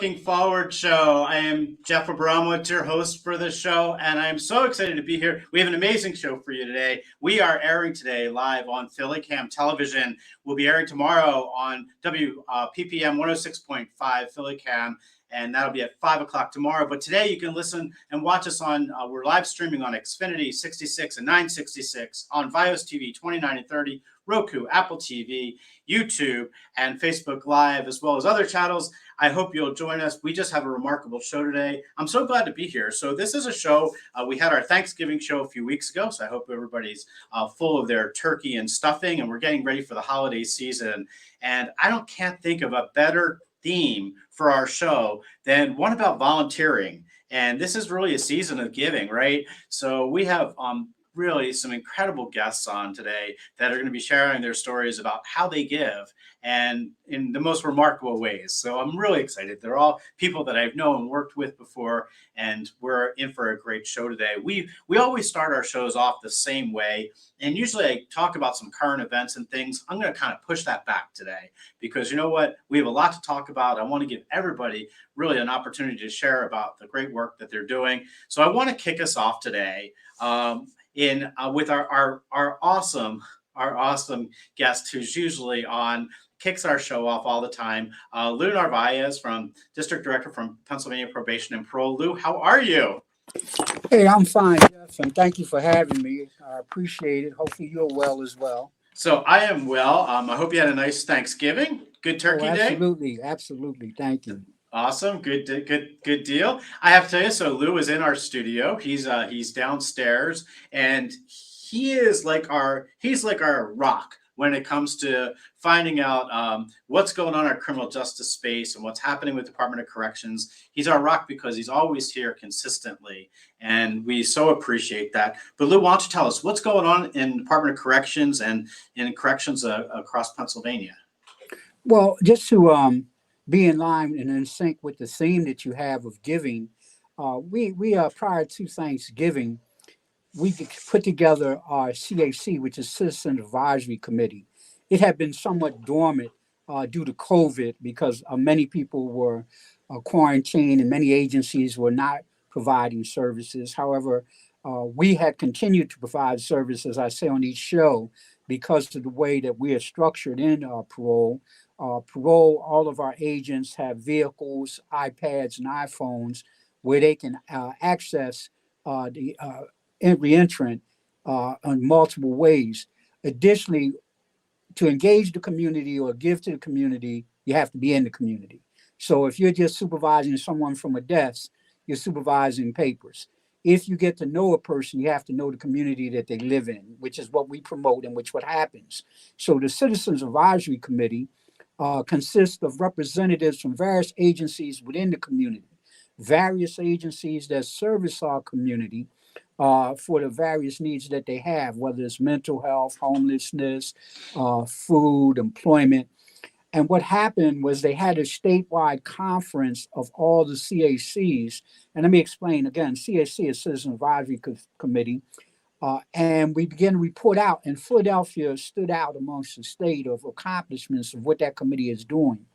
Looking Forward show. I am Jeff Abramowitz, your host for this show, and I'm so excited to be here. We have an amazing show for you today. We are airing today live on PhillyCam Television. We'll be airing tomorrow on WPPM 106.5 PhillyCam, and that'll be at 5 o'clock tomorrow. But today you can listen and watch us on, we're live streaming on Xfinity 66 and 966, on Vios TV 29 and 30, Roku, Apple TV, YouTube, and Facebook Live, as well as other channels. I hope you'll join us. We just have a remarkable show today. I'm so glad to be here. So this is a show, we had our Thanksgiving show a few weeks ago, so I hope everybody's full of their turkey and stuffing, and we're getting ready for the holiday season. And can't think of a better theme for our show than one about volunteering. And this is really a season of giving, right? So we have really some incredible guests on today that are going to be sharing their stories about how they give and in the most remarkable ways. So I'm really excited. They're all people that I've known and worked with before, and we're in for a great show today. We always start our shows off the same way, and usually I talk about some current events and things. I'm going to kind of push that back today because you know what? We have a lot to talk about. I want to give everybody really an opportunity to share about the great work that they're doing. So I want to kick us off today with our awesome guest who's usually on, kicks our show off all the time, Lou Narvaez, from District Director from Pennsylvania Probation and Parole. Lou, how are you? Hey, I'm fine, Jeff, and thank you for having me. I appreciate it. Hopefully you're well as well. So I am well. I hope you had a nice Thanksgiving. Good turkey day? Absolutely. Thank you. Awesome. Good deal. I have to tell you, so Lou is in our studio. He's downstairs, and he's like our rock when it comes to finding out what's going on in our criminal justice space and what's happening with Department of Corrections. He's our rock because he's always here consistently, and we so appreciate that. But Lou, why don't you tell us what's going on in Department of Corrections and in corrections across Pennsylvania? Well, just to be in line and in sync with the theme that you have of giving, we prior to Thanksgiving, we put together our CAC, which is Citizen Advisory Committee. It had been somewhat dormant due to COVID because many people were quarantined and many agencies were not providing services. However, we had continued to provide services, as I say on each show, because of the way that we are structured in parole. Parole, all of our agents have vehicles, iPads, and iPhones where they can access the re-entrant in multiple ways. Additionally, to engage the community or give to the community, you have to be in the community. So if you're just supervising someone from a desk, you're supervising papers. If you get to know a person, you have to know the community that they live in, which is what we promote and what happens. So the Citizens Advisory Committee consists of representatives from various agencies within the community, various agencies that service our community for the various needs that they have, whether it's mental health, homelessness, food, employment. And what happened was they had a statewide conference of all the CACs. And let me explain again, CAC is Citizen Advisory Committee. And we began to report out, and Philadelphia stood out amongst the state of accomplishments of what that committee is doing.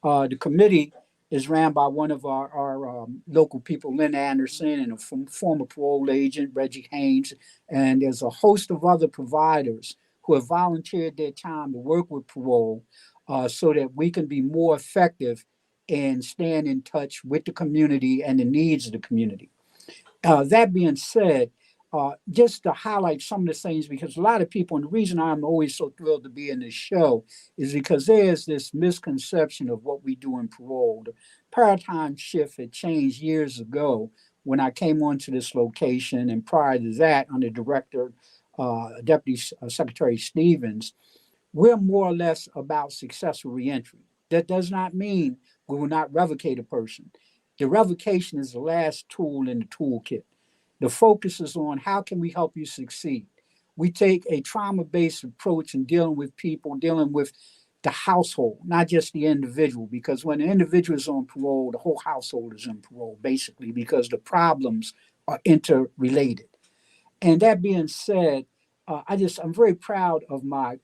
The committee is ran by one of our local people, Lynn Anderson, and a former parole agent, Reggie Haynes. And there's a host of other providers who have volunteered their time to work with parole so that we can be more effective in staying in touch with the community and the needs of the community. That being said, just to highlight some of the things, because a lot of people, and the reason I'm always so thrilled to be in this show is because there's this misconception of what we do in parole. The paradigm shift had changed years ago when I came onto this location, and prior to that, under Director, Deputy Secretary Stevens, we're more or less about successful reentry. That does not mean we will not revocate a person. The revocation is the last tool in the toolkit. The focus is on how can we help you succeed. We take a trauma-based approach in dealing with people, dealing with the household, not just the individual, because when the individual is on parole, the whole household is on parole, basically, because the problems are interrelated. And that being said, I'm very proud of my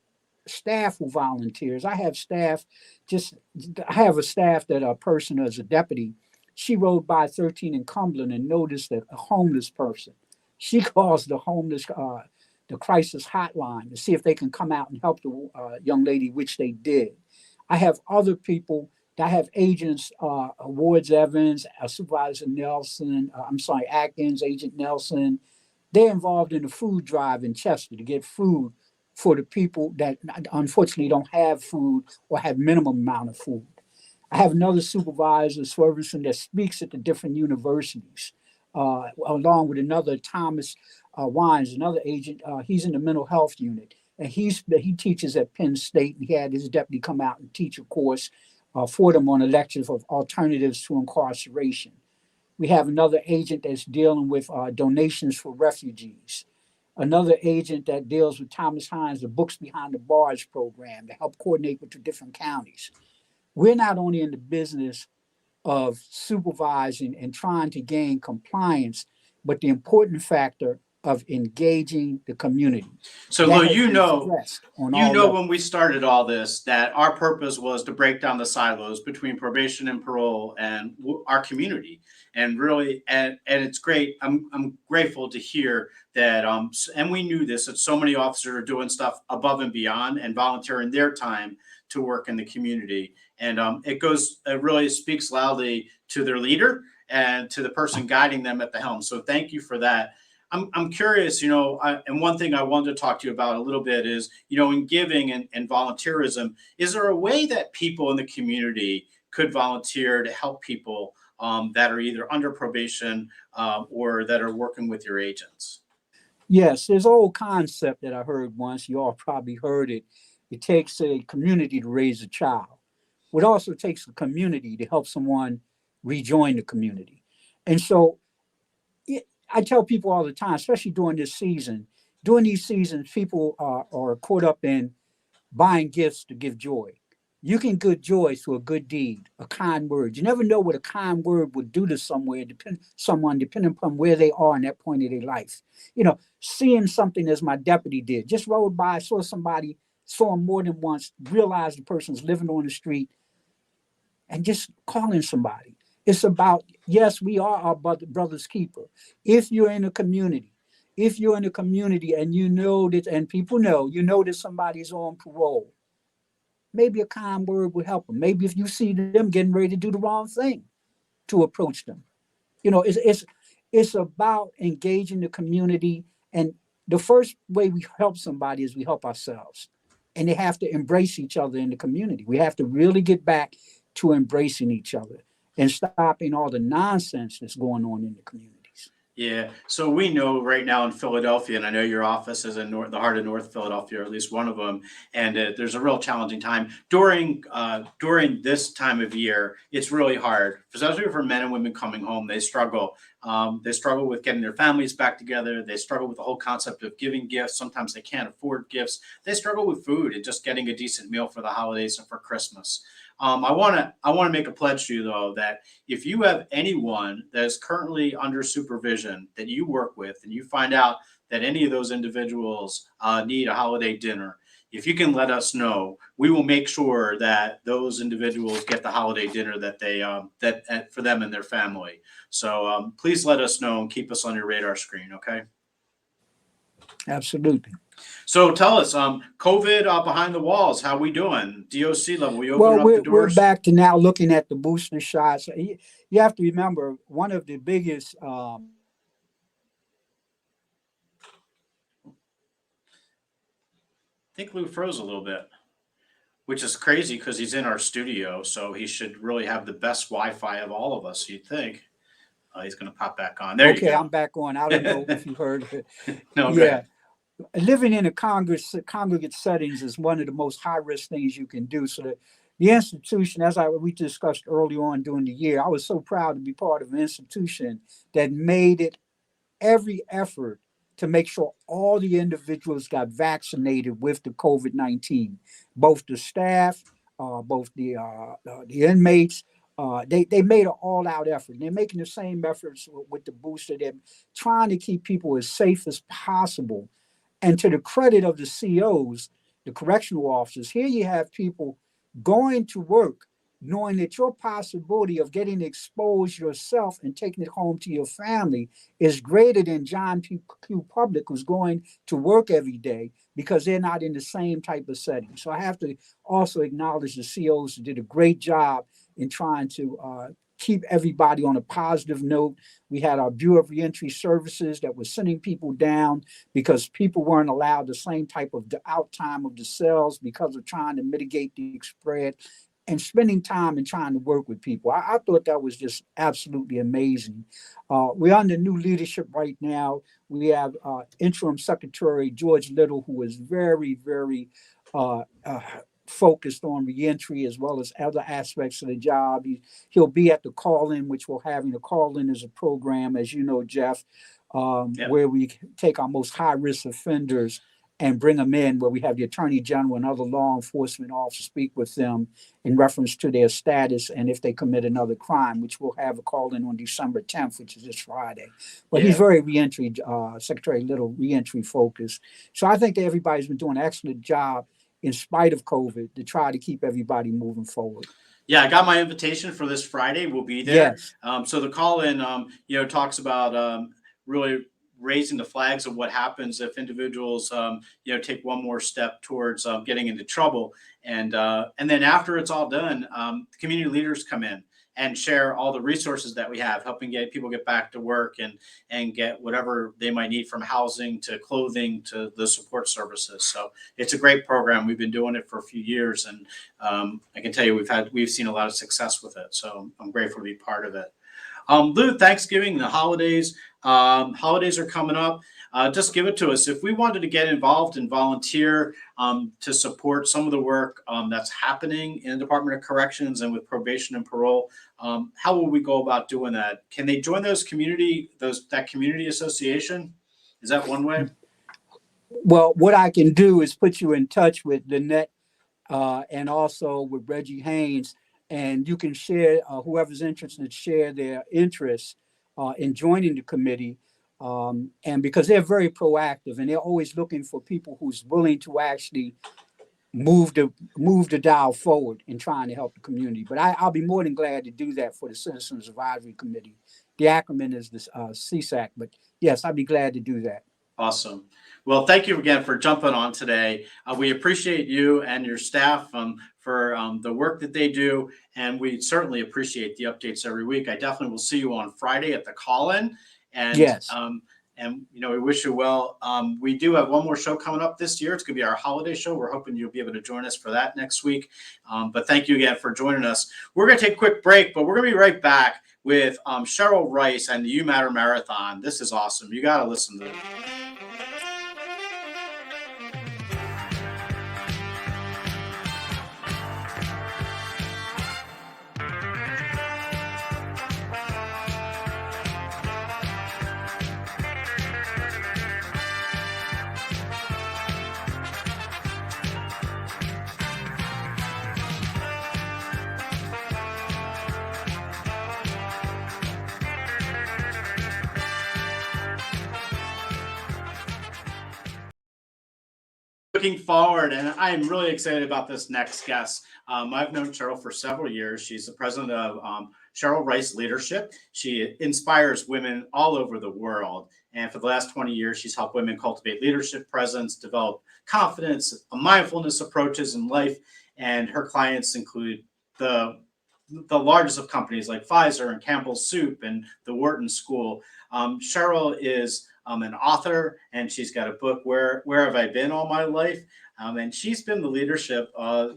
staff who volunteers. I have a staff that a person as a deputy, she rode by 13 in Cumberland and noticed that a homeless person. She calls the crisis hotline to see if they can come out and help the young lady, which they did. I have other people. I have agents, Wards Evans, Supervisor Nelson, I'm sorry, Atkins, Agent Nelson. They're involved in the food drive in Chester to get food for the people that unfortunately don't have food or have minimum amount of food. I have another supervisor, Swerveson, that speaks at the different universities, along with another Thomas Wines, another agent. He's in the mental health unit, and he teaches at Penn State. And he had his deputy come out and teach a course for them on electives of alternatives to incarceration. We have another agent that's dealing with donations for refugees. Another agent that deals with Thomas Hines, the Books Behind the Bars program, to help coordinate with the different counties. We're not only in the business of supervising and trying to gain compliance, but the important factor of engaging the community. So, That Lou, has been stressed on all levels. when we started all this, that our purpose was to break down the silos between probation and parole and our community. And really, and it's great. I'm grateful to hear that. And we knew this, that so many officers are doing stuff above and beyond and volunteering their time to work in the community. And it really speaks loudly to their leader and to the person guiding them at the helm. So thank you for that. I'm curious, and one thing I wanted to talk to you about a little bit is, in giving and volunteerism, is there a way that people in the community could volunteer to help people that are either under probation or that are working with your agents? Yes, there's an old concept that I heard once. You all probably heard it. It takes a community to raise a child. It also takes a community to help someone rejoin the community. And so I tell people all the time, especially during this season, during these seasons, people are caught up in buying gifts to give joy. You can give joy through a good deed, a kind word. You never know what a kind word would do to someone, depending upon where they are in that point of their life. Seeing something as my deputy did, just rode by, saw him more than once, realized the person's living on the street, and just calling somebody. It's about, yes, we are our brother's keeper. If you're in a community, and you know that, and people know, that somebody's on parole, maybe a kind word would help them. Maybe if you see them getting ready to do the wrong thing, to approach them. It's about engaging the community. And the first way we help somebody is we help ourselves. And they have to embrace each other in the community. We have to really get back to embracing each other and stopping all the nonsense that's going on in the communities. Yeah. So we know right now in Philadelphia, and I know your office is in the heart of North Philadelphia, or at least one of them, and there's a real challenging time during this time of year. It's really hard, especially for men and women coming home. They struggle. They struggle with getting their families back together. They struggle with the whole concept of giving gifts. Sometimes they can't afford gifts. They struggle with food and just getting a decent meal for the holidays and for Christmas. I want to make a pledge to you, though, that if you have anyone that is currently under supervision that you work with, and you find out that any of those individuals need a holiday dinner, if you can let us know, we will make sure that those individuals get the holiday dinner that they for them and their family. So please let us know and keep us on your radar screen, okay? Absolutely. So tell us, COVID behind the walls, how we doing? DOC level, we Well, open up the we're doors. back to now looking at the booster shots. You have to remember, one of the biggest I think Lou froze a little bit, which is crazy because he's in our studio, so he should really have the best Wi-Fi of all of us, you'd think. He's going to pop back on. There okay, you I'm back on. I don't know if you heard it. go. No, go Yeah. ahead. Living in a congregate settings is one of the most high-risk things you can do. So the institution, we discussed early on during the year, I was so proud to be part of an institution that made it every effort to make sure all the individuals got vaccinated with the COVID-19, both the staff, both the inmates. They made an all-out effort. They're making the same efforts with the booster. They're trying to keep people as safe as possible. And to the credit of the COs, the correctional officers. Here you have people going to work knowing that your possibility of getting exposed yourself and taking it home to your family is greater than John Q. Public, who's going to work every day because they're not in the same type of setting. So I have to also acknowledge the COs who did a great job in trying to keep everybody on a positive note. We had our Bureau of Reentry Services that was sending people down because people weren't allowed the same type of out time of the cells because of trying to mitigate the spread, and spending time and trying to work with people. I thought that was just absolutely amazing. We're under new leadership right now. We have Interim Secretary George Little, who is very, very focused on reentry as well as other aspects of the job. He'll be at the call-in, which we're having. The call-in is a program, as you know, Jeff, where we take our most high-risk offenders and bring them in, where we have the Attorney General and other law enforcement officers speak with them in reference to their status and if they commit another crime, which we'll have a call-in on December 10th, which is this Friday. But he's very reentry, Secretary Little, reentry focused. So I think that everybody's been doing an excellent job in spite of COVID to try to keep everybody moving forward. Yeah, I got my invitation for this Friday. We'll be there. Yes. So the call-in, talks about really raising the flags of what happens if individuals, take one more step towards getting into trouble. And then after it's all done, the community leaders come in and share all the resources that we have, helping get people get back to work and get whatever they might need, from housing to clothing to the support services. So it's a great program. We've been doing it for a few years, and I can tell you we've seen a lot of success with it. So I'm grateful to be part of it. Lou, Thanksgiving, the holidays are coming up. Just give it to us. If we wanted to get involved and volunteer to support some of the work that's happening in the Department of Corrections and with probation and parole, how will we go about doing that? Can they join that community association? Is that one way? Well, what I can do is put you in touch with Lynette and also with Reggie Haynes, and you can share, whoever's interested, share their interests in joining the committee. And because they're very proactive and they're always looking for people who's willing to actually move the dial forward in trying to help the community. But I'll be more than glad to do that for the Citizens Advisory Committee. The acronym is the CSAC, but yes, I'd be glad to do that. Awesome. Well, thank you again for jumping on today. We appreciate you and your staff for the work that they do, and we certainly appreciate the updates every week. I definitely will see you on Friday at the call-in, and yes. We wish you well. We do have one more show coming up this year. It's going to be our holiday show. We're hoping you'll be able to join us for that next week. But thank you again for joining us. We're going to take a quick break, but we're going to be right back with Cheryl Rice and the You Matter Marathon. This is awesome. You got to listen to it. Looking forward, and I'm really excited about this next guest. I've known Cheryl for several years. She's the president of Cheryl Rice Leadership. She inspires women all over the world. And for the last 20 years, she's helped women cultivate leadership presence, develop confidence, mindfulness approaches in life. And her clients include the largest of companies like Pfizer and Campbell's Soup and the Wharton School. Cheryl is an author, and she's got a book, Where Have I Been All My Life? And she's been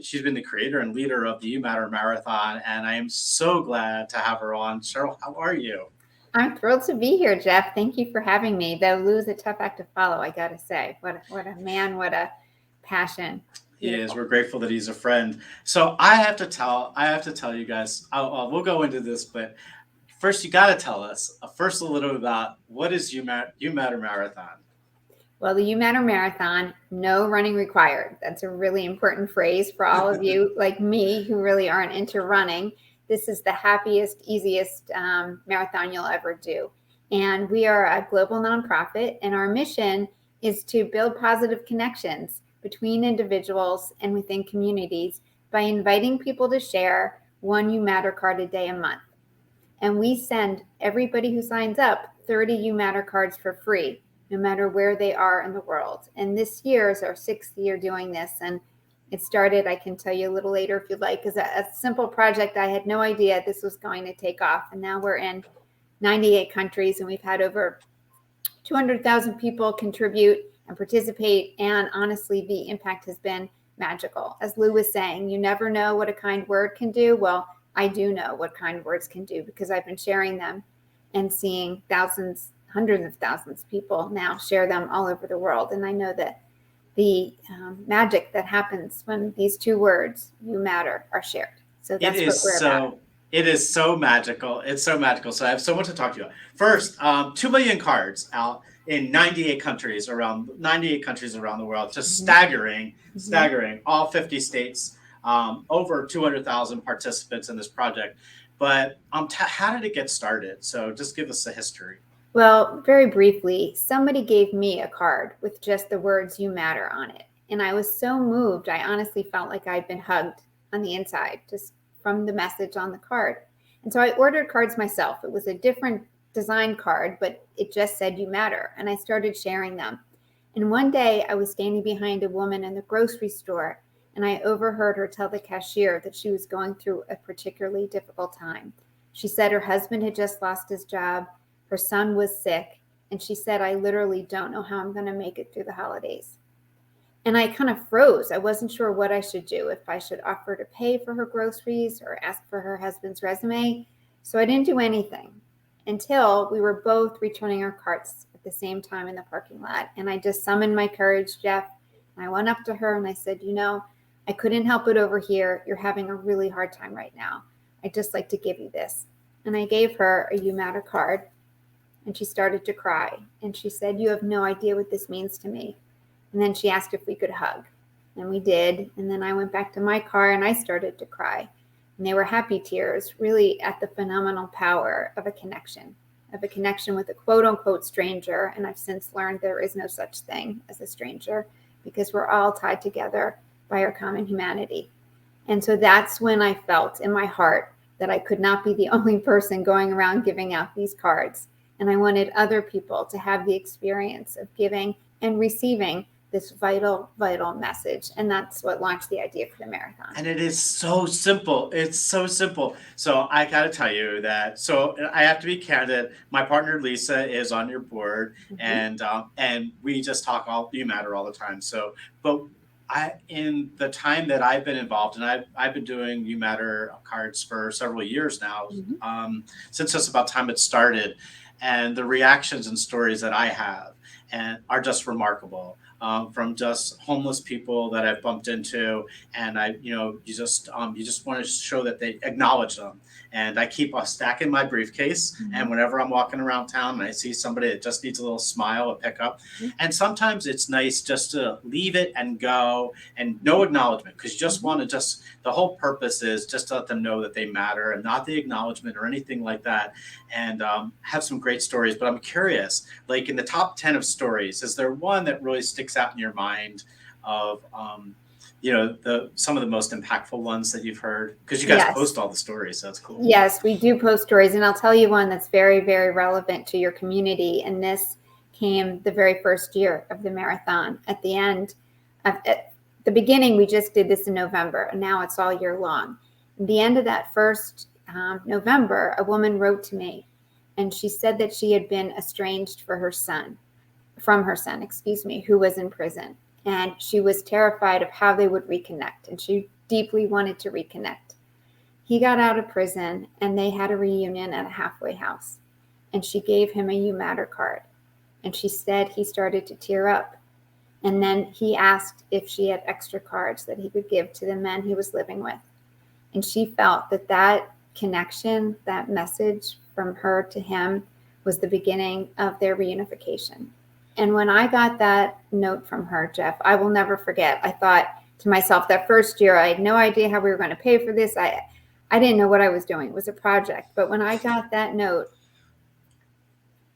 she's been the creator and leader of the You Matter Marathon, and I am so glad to have her on. Cheryl, how are you? I'm thrilled to be here, Jeff. Thank you for having me. Though Lou's a tough act to follow, I gotta say. What a man, what a passion. He is. We're grateful that he's a friend. So I have to tell you guys, we'll go into this, but first, you got to tell us a little bit about what is You Matter Marathon. Well, the You Matter Marathon, no running required. That's a really important phrase for all of you like me who really aren't into running. This is the happiest, easiest marathon you'll ever do. And we are a global nonprofit, and our mission is to build positive connections between individuals and within communities by inviting people to share one You Matter card a day a month. And we send everybody who signs up 30 You Matter cards for free, no matter where they are in the world. And this year is our 6th year doing this. And it started, I can tell you a little later if you'd like, as a simple project. I had no idea this was going to take off. And now we're in 98 countries, and we've had over 200,000 people contribute and participate. And honestly, the impact has been magical. As Lou was saying, you never know what a kind word can do. Well, I do know what kind words can do because I've been sharing them and seeing thousands, hundreds of thousands of people now share them all over the world. And I know that the magic that happens when these 2 words, You Matter, are shared. So that's what we're about. It is so magical. It's so magical. So I have so much to talk to you about. First, 2 million cards out in 98 countries around the world. Just staggering. All 50 states. Over 200,000 participants in this project. But how did it get started? So just give us a history. Well, very briefly, somebody gave me a card with just the words You Matter on it. And I was so moved. I honestly felt like I'd been hugged on the inside just from the message on the card. And so I ordered cards myself. It was a different design card, but it just said You Matter. And I started sharing them. And one day I was standing behind a woman in the grocery store, and I overheard her tell the cashier that she was going through a particularly difficult time. She said her husband had just lost his job, her son was sick, and she said, I literally don't know how I'm going to make it through the holidays. And I kind of froze. I wasn't sure what I should do, if I should offer to pay for her groceries or ask for her husband's resume. So I didn't do anything until we were both returning our carts at the same time in the parking lot. And I just summoned my courage, Jeff. And I went up to her and I said, I couldn't help it over here. You're having a really hard time right now. I'd just like to give you this. And I gave her a You Matter card, and she started to cry. And she said, you have no idea what this means to me. And then she asked if we could hug. And we did. And then I went back to my car and I started to cry. And they were happy tears, really at the phenomenal power of a connection with a quote unquote stranger. And I've since learned there is no such thing as a stranger, because we're all tied together by our common humanity. And so that's when I felt in my heart that I could not be the only person going around giving out these cards. And I wanted other people to have the experience of giving and receiving this vital, vital message. And that's what launched the idea for the marathon. And it is so simple. It's so simple. So I got to tell you that, so I have to be candid. My partner, Lisa, is on your board, and we just talk You Matter all the time. So, but in the time that I've been involved, and I've been doing You Matter cards for several years now, since just about time it started, and the reactions and stories that I have are just remarkable. From just homeless people that I've bumped into, and you just want to show that they acknowledge them. And I keep a stack in my briefcase, and whenever I'm walking around town and I see somebody that just needs a little smile, a pickup, and sometimes it's nice just to leave it and go, and no acknowledgement, because you just want to the whole purpose is just to let them know that they matter, and not the acknowledgement or anything like that. And have some great stories. But I'm curious, like in the top 10 of stories, is there one that really sticks out in your mind of some of the most impactful ones that you've heard? Because you guys post all the stories, so that's cool. Yes, we do post stories, and I'll tell you one that's very, very relevant to your community. And this came the very first year of the marathon. At the beginning, we just did this in November, and now it's all year long. At the end of that first November, a woman wrote to me, and she said that she had been estranged from her son, who was in prison. And she was terrified of how they would reconnect, and she deeply wanted to reconnect. He got out of prison, and they had a reunion at a halfway house. And she gave him a You Matter card. And she said he started to tear up. And then he asked if she had extra cards that he could give to the men he was living with. And she felt that connection, that message from her to him, was the beginning of their reunification. And when I got that note from her, Jeff, I will never forget. I thought to myself, that first year, I had no idea how we were going to pay for this. I didn't know what I was doing. It was a project. But when I got that note,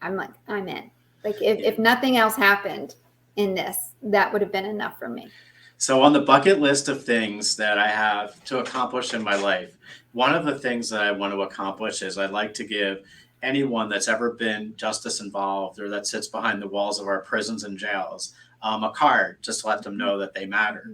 I'm like, I'm in. Like, if nothing else happened in this, that would have been enough for me. So on the bucket list of things that I have to accomplish in my life, one of the things that I want to accomplish is I'd like to give anyone that's ever been justice involved or that sits behind the walls of our prisons and jails a card just to let them know that they matter,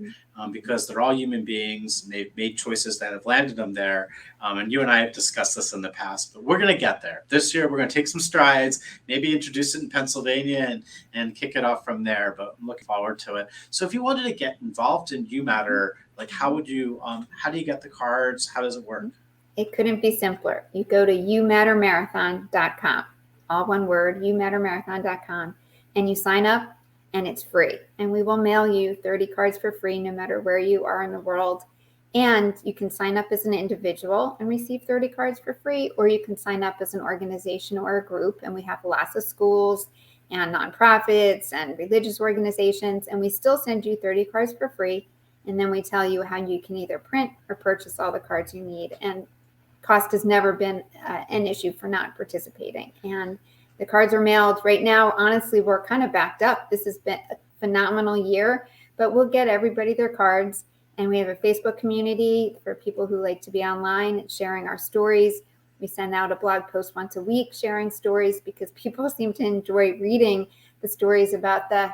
because they're all human beings and they've made choices that have landed them there. And you and I have discussed this in the past, but we're going to get there. This year, we're going to take some strides, maybe introduce it in Pennsylvania and kick it off from there. But I'm looking forward to it. So if you wanted to get involved in You Matter, like how would you, how do you get the cards? How does it work? It couldn't be simpler. You go to youmattermarathon.com, all one word, youmattermarathon.com, and you sign up and it's free. And we will mail you 30 cards for free no matter where you are in the world. And you can sign up as an individual and receive 30 cards for free, or you can sign up as an organization or a group. And we have lots of schools and nonprofits and religious organizations, and we still send you 30 cards for free. And then we tell you how you can either print or purchase all the cards you need. And cost has never been an issue for not participating. And the cards are mailed right now. Honestly, we're kind of backed up. This has been a phenomenal year, but we'll get everybody their cards. And we have a Facebook community for people who like to be online sharing our stories. We send out a blog post once a week sharing stories because people seem to enjoy reading the stories about the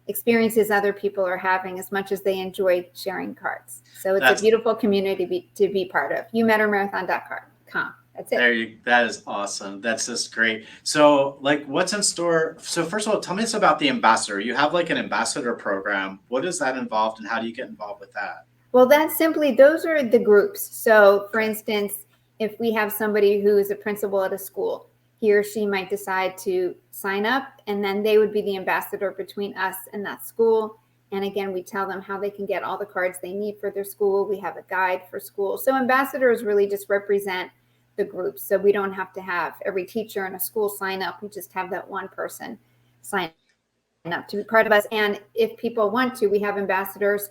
experiences other people are having as much as they enjoy sharing cards. So it's a beautiful community to be part of. youmattermarathon.com. That's it. That is awesome. That's just great. So like what's in store? So first of all, tell me about the ambassador. You have like an ambassador program. What is that involved and how do you get involved with that? Well, that's simply, those are the groups. So for instance, if we have somebody who is a principal at a school, he or she might decide to sign up, and then they would be the ambassador between us and that school. And again, we tell them how they can get all the cards they need for their school. We have a guide for school. So ambassadors really just represent the groups. So we don't have to have every teacher in a school sign up. We just have that one person sign up to be part of us. And if people want to, we have ambassadors.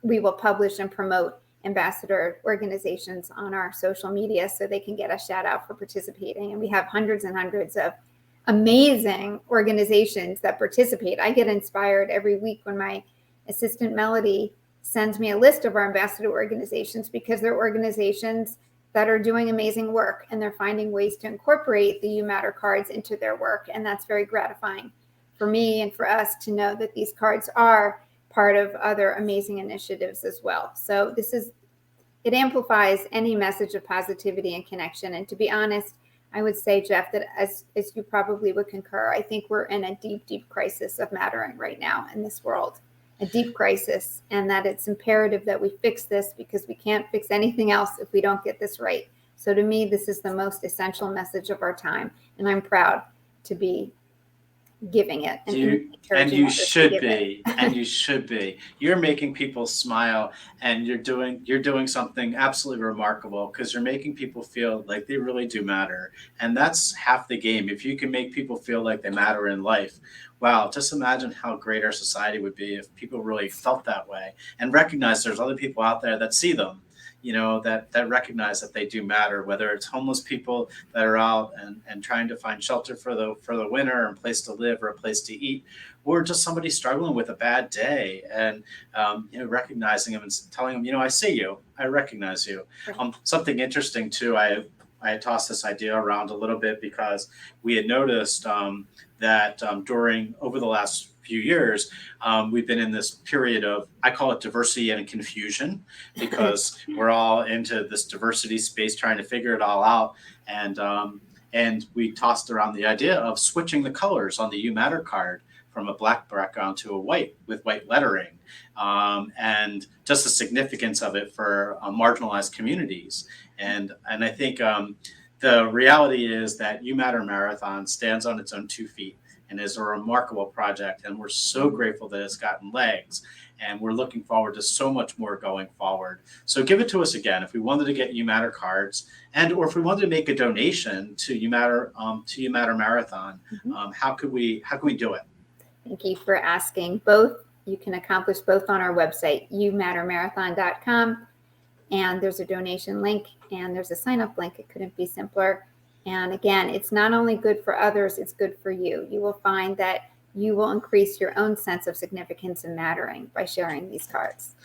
We will publish and promote ambassador organizations on our social media so they can get a shout out for participating. And we have hundreds and hundreds of amazing organizations that participate. I get inspired every week when my assistant Melody sends me a list of our ambassador organizations, because they're organizations that are doing amazing work and they're finding ways to incorporate the You Matter cards into their work. And that's very gratifying for me and for us to know that these cards are part of other amazing initiatives as well. So it amplifies any message of positivity and connection. And to be honest, I would say, Jeff, that as you probably would concur, I think we're in a deep, deep crisis of mattering right now in this world, a deep crisis, and that it's imperative that we fix this because we can't fix anything else if we don't get this right. So to me, this is the most essential message of our time, and I'm proud to be giving it. And you should be. And you should be. You're making people smile, and you're doing something absolutely remarkable, because you're making people feel like they really do matter. And that's half the game. If you can make people feel like they matter in life, wow, just imagine how great our society would be if people really felt that way and recognize there's other people out there that see them, that recognize that they do matter, whether it's homeless people that are out and trying to find shelter for the winter and a place to live or a place to eat, or just somebody struggling with a bad day and recognizing them and telling them, I see you, I recognize you. Something interesting too, I had tossed this idea around a little bit because we had noticed that over the last few years, we've been in this period of, I call it diversity and confusion, because we're all into this diversity space trying to figure it all out. And we tossed around the idea of switching the colors on the You Matter card from a black background to a white with white lettering, and just the significance of it for marginalized communities. And I think the reality is that You Matter Marathon stands on its own 2 feet and is a remarkable project. And we're so grateful that it's gotten legs. And we're looking forward to so much more going forward. So give it to us again. If we wanted to get You Matter cards, or if we wanted to make a donation to You Matter Marathon, how can we do it? Thank you for asking. You can accomplish both on our website, youmattermarathon.com. And there's a donation link and there's a sign up link. It couldn't be simpler. And again, it's not only good for others, it's good for you. You will find that you will increase your own sense of significance and mattering by sharing these cards.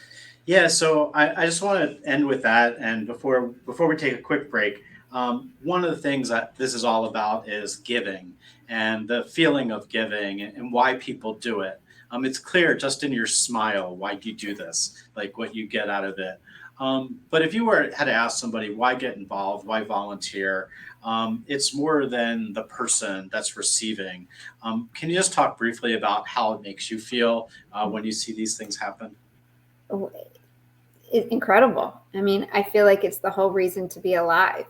Yeah, so I just want to end with that. And before we take a quick break, one of the things that this is all about is giving and the feeling of giving and why people do it. It's clear just in your smile why you do this, like what you get out of it. But if you had to ask somebody why get involved, why volunteer, it's more than the person that's receiving. Can you just talk briefly about how it makes you feel when you see these things happen? Incredible. I mean, I feel like it's the whole reason to be alive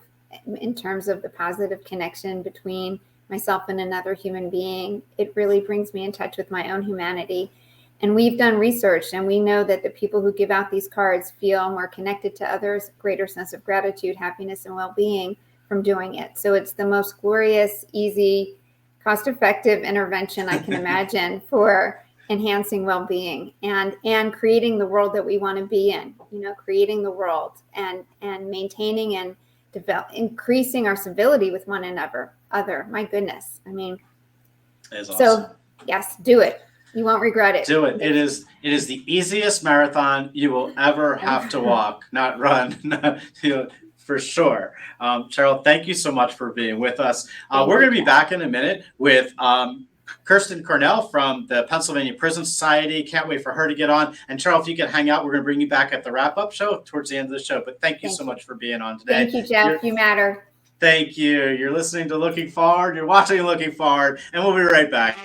in terms of the positive connection between myself and another human being. It really brings me in touch with my own humanity. And we've done research, and we know that the people who give out these cards feel more connected to others, greater sense of gratitude, happiness, and well-being from doing it. So it's the most glorious, easy, cost-effective intervention I can imagine for enhancing well-being and creating the world that we want to be in, creating the world and maintaining and increasing our civility with one another. My goodness. I mean, Awesome. So yes, do it. You won't regret it. Do it. It is the easiest marathon you will ever have to walk, not run, for sure. Cheryl, thank you so much for being with us. We're going to be back in a minute with Kirsten Cornell from the Pennsylvania Prison Society. Can't wait for her to get on. And Cheryl, if you can hang out, we're going to bring you back at the wrap-up show towards the end of the show. But thank you so much for being on today. Thank you, Jeff. You matter. Thank you. You're listening to Looking Forward. You're watching Looking Forward. And we'll be right back.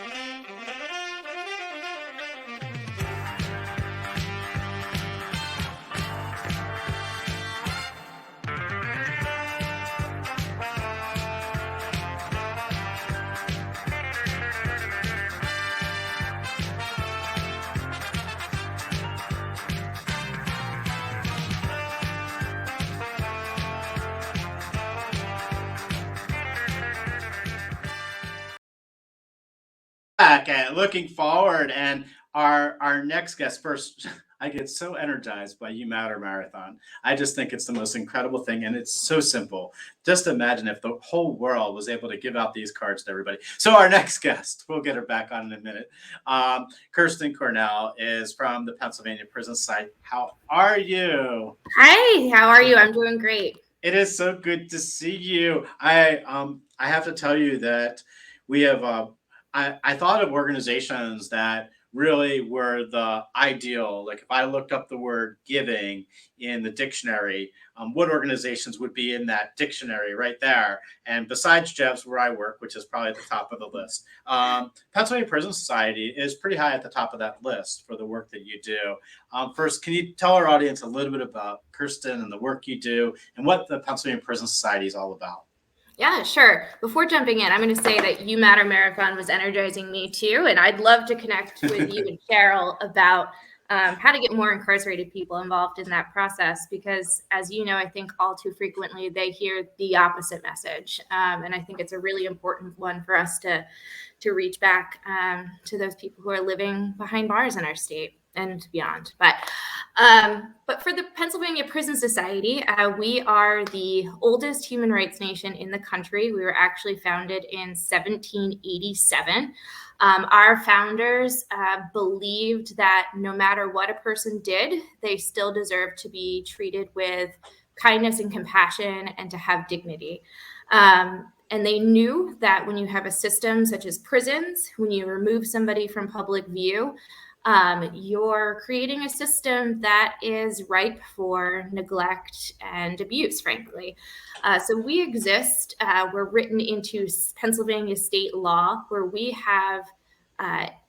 Back at Looking Forward, and our next guest. First, I get so energized by You Matter Marathon. I just think it's the most incredible thing, and it's so simple. Just imagine if the whole world was able to give out these cards to everybody. So our next guest, we'll get her back on in a minute. Kirsten Cornell is from the Pennsylvania Prison Society. How are you? Hi, how are you? I'm doing great. It is so good to see you. I have to tell you that we have I thought of organizations that really were the ideal. Like if I looked up the word giving in the dictionary, what organizations would be in that dictionary right there? And besides Jeff's, where I work, which is probably at the top of the list, Pennsylvania Prison Society is pretty high at the top of that list for the work that you do. First, can you tell our audience a little bit about Kirsten and the work you do and what the Pennsylvania Prison Society is all about? Yeah, sure. Before jumping in, I'm going to say that You Matter Marathon was energizing me too. And I'd love to connect with you and Cheryl about how to get more incarcerated people involved in that process. Because as you know, I think all too frequently they hear the opposite message. And I think it's a really important one for us to reach back to those people who are living behind bars in our state and beyond. But for the Pennsylvania Prison Society, we are the oldest human rights nation in the country. We were actually founded in 1787. Our founders believed that no matter what a person did, they still deserved to be treated with kindness and compassion and to have dignity. And they knew that when you have a system such as prisons, when you remove somebody from public view, you're creating a system that is ripe for neglect and abuse, frankly. So we exist, we're written into Pennsylvania state law, where we have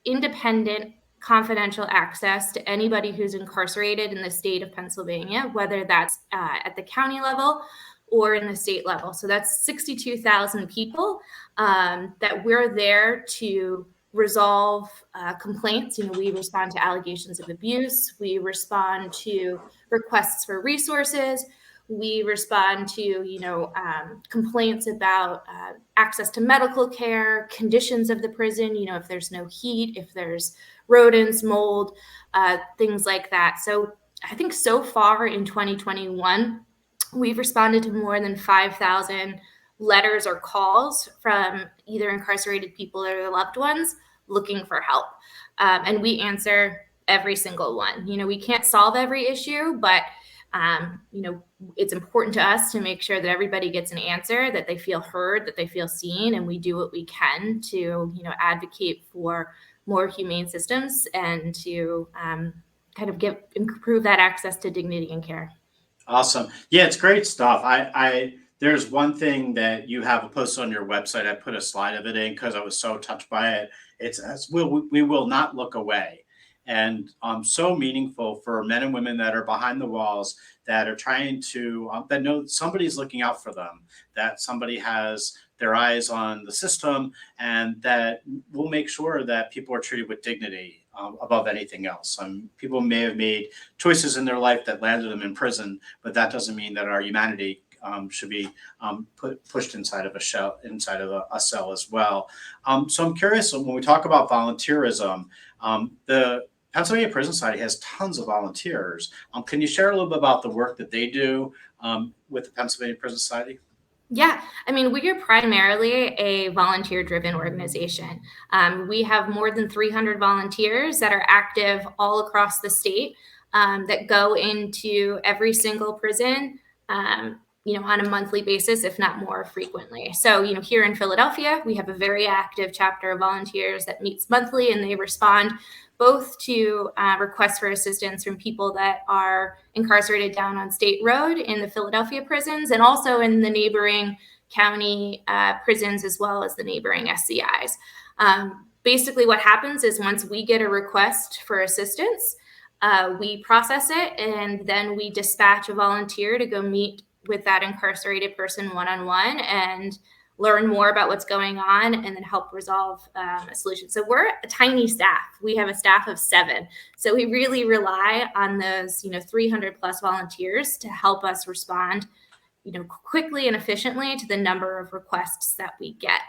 independent, confidential access to anybody who's incarcerated in the state of Pennsylvania, whether that's at the county level or in the state level. So that's 62,000 people that we're there to resolve complaints. We respond to allegations of abuse. We respond to requests for resources. We respond to, complaints about access to medical care, conditions of the prison, if there's no heat, if there's rodents, mold, things like that. So I think so far in 2021, we've responded to more than 5,000 letters or calls from either incarcerated people or their loved ones, looking for help. And we answer every single one. We can't solve every issue, but it's important to us to make sure that everybody gets an answer, that they feel heard, that they feel seen, and we do what we can to, advocate for more humane systems and to kind of improve that access to dignity and care. Awesome. Yeah, it's great stuff. I there's one thing that you have a post on your website. I put a slide of it in because I was so touched by it. We will not look away, and so meaningful for men and women that are behind the walls, that are trying to that know somebody's looking out for them, that somebody has their eyes on the system, and that will make sure that people are treated with dignity above anything else. People may have made choices in their life that landed them in prison, but that doesn't mean that our humanity should be pushed inside of a shell, inside of a cell as well. So I'm curious, when we talk about volunteerism, the Pennsylvania Prison Society has tons of volunteers. Can you share a little bit about the work that they do with the Pennsylvania Prison Society? Yeah, we are primarily a volunteer-driven organization. We have more than 300 volunteers that are active all across the state, that go into every single prison, on a monthly basis, if not more frequently. So, here in Philadelphia, we have a very active chapter of volunteers that meets monthly, and they respond both to requests for assistance from people that are incarcerated down on State Road in the Philadelphia prisons, and also in the neighboring county prisons, as well as the neighboring SCIs. Basically, what happens is once we get a request for assistance, we process it, and then we dispatch a volunteer to go meet with that incarcerated person one-on-one and learn more about what's going on, and then help resolve a solution. So we're a tiny staff. We have a staff of 7. So we really rely on those, 300 plus volunteers to help us respond, quickly and efficiently to the number of requests that we get.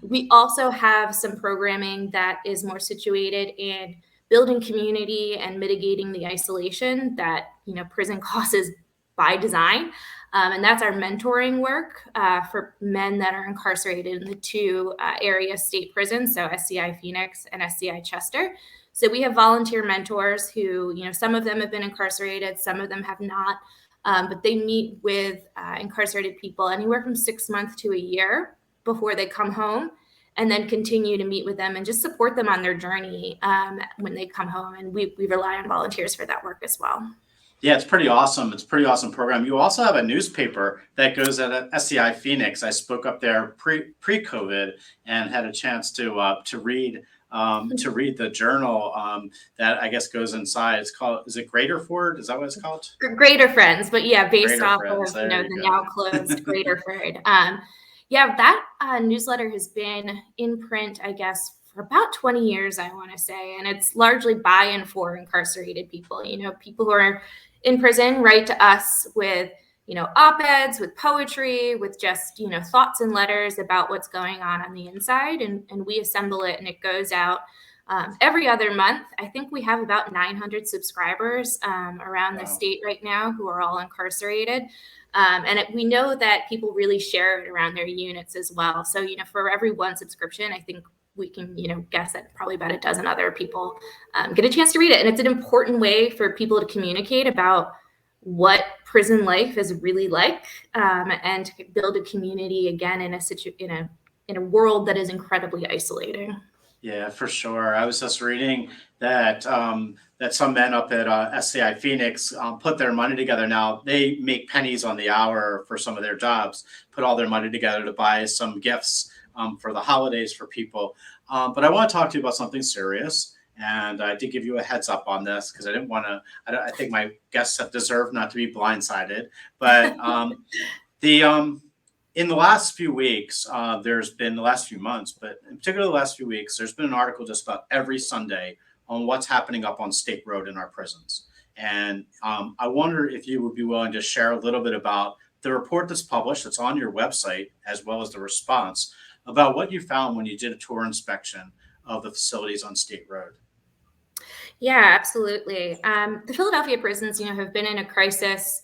We also have some programming that is more situated in building community and mitigating the isolation that, prison causes by design. And that's our mentoring work for men that are incarcerated in the 2 area state prisons, so SCI Phoenix and SCI Chester. So we have volunteer mentors who, some of them have been incarcerated, some of them have not, but they meet with incarcerated people anywhere from 6 months to a year before they come home, and then continue to meet with them and just support them on their journey when they come home. And we rely on volunteers for that work as well. Yeah, it's pretty awesome. It's a pretty awesome program. You also have a newspaper that goes at SCI Phoenix. I spoke up there pre-COVID and had a chance to read the journal that I guess goes inside. It's called, is it Greater Ford? Is that what it's called? Greater Friends, but yeah, based Greater off Friends. of There the you go. now closed Greater Ford. Yeah, that newsletter has been in print, I guess, for about 20 years, I want to say, and it's largely by and for incarcerated people. People who are in prison write to us with, op-eds, with poetry, with just, thoughts and letters about what's going on the inside. And we assemble it, and it goes out every other month. I think we have about 900 subscribers around the state right now who are all incarcerated. And we know that people really share it around their units as well. So, for every 1 subscription, I think we can, guess that probably about a dozen other people get a chance to read it. And it's an important way for people to communicate about what prison life is really like, and to build a community again in a world that is incredibly isolating. Yeah, for sure. I was just reading that that some men up at SCI Phoenix put their money together. Now they make pennies on the hour for some of their jobs, put all their money together to buy some gifts for the holidays for people. But I want to talk to you about something serious. And I did give you a heads up on this because I didn't want to, I think my guests have deserved not to be blindsided. But in the last few weeks, there's been the last few months, but in particular the last few weeks, there's been an article just about every Sunday on what's happening up on State Road in our prisons. And I wonder if you would be willing to share a little bit about the report that's published, that's on your website, as well as the response about what you found when you did a tour inspection of the facilities on State Road. Yeah, absolutely. The Philadelphia prisons, have been in a crisis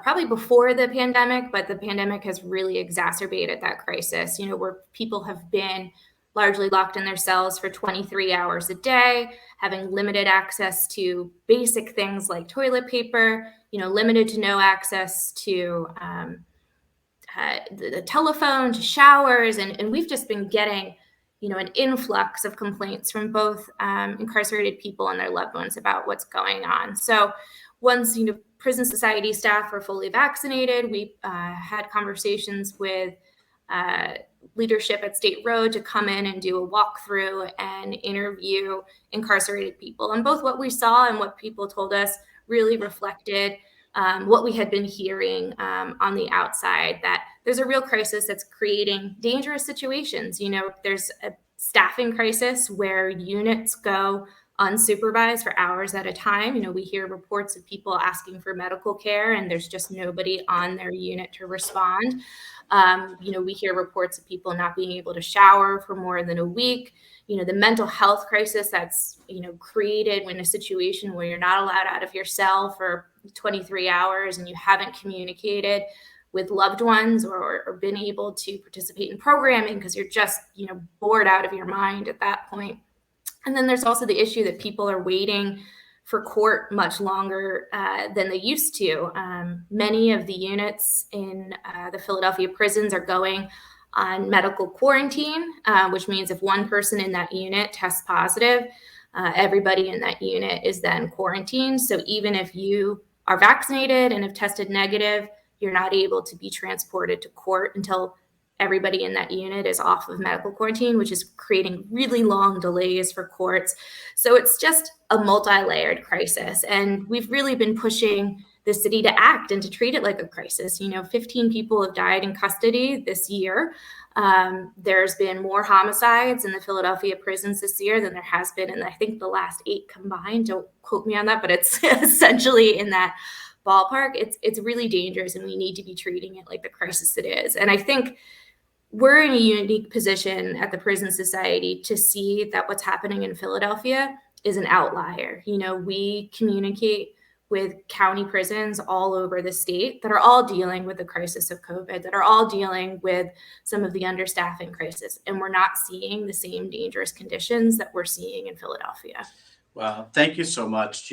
probably before the pandemic, but the pandemic has really exacerbated that crisis, where people have been largely locked in their cells for 23 hours a day, having limited access to basic things like toilet paper, limited to no access to the telephone, to showers. And we've just been getting, an influx of complaints from both incarcerated people and their loved ones about what's going on. So once, prison society staff were fully vaccinated, we had conversations with leadership at State Road to come in and do a walkthrough and interview incarcerated people. And both what we saw and what people told us really reflected what we had been hearing on the outside, that there's a real crisis that's creating dangerous situations. There's a staffing crisis where units go unsupervised for hours at a time. We hear reports of people asking for medical care and there's just nobody on their unit to respond. We hear reports of people not being able to shower for more than a week. The mental health crisis that's, created when a situation where you're not allowed out of your cell for 23 hours and you haven't communicated with loved ones or been able to participate in programming because you're just, bored out of your mind at that point. And then there's also the issue that people are waiting for court much longer than they used to. Many of the units in the Philadelphia prisons are going on medical quarantine, which means if one person in that unit tests positive, everybody in that unit is then quarantined. So even if you are vaccinated and have tested negative, you're not able to be transported to court until everybody in that unit is off of medical quarantine, which is creating really long delays for courts. So it's just a multi-layered crisis. And we've really been pushing the city to act and to treat it like a crisis. 15 people have died in custody this year. There's been more homicides in the Philadelphia prisons this year than there has been in, I think, the last 8 combined. Don't quote me on that, but it's essentially in that ballpark. It's really dangerous, and we need to be treating it like the crisis it is. And I think we're in a unique position at the Prison Society to see that what's happening in Philadelphia is an outlier. We communicate with county prisons all over the state that are all dealing with the crisis of COVID, that are all dealing with some of the understaffing crisis. And we're not seeing the same dangerous conditions that we're seeing in Philadelphia. Well, thank you so much.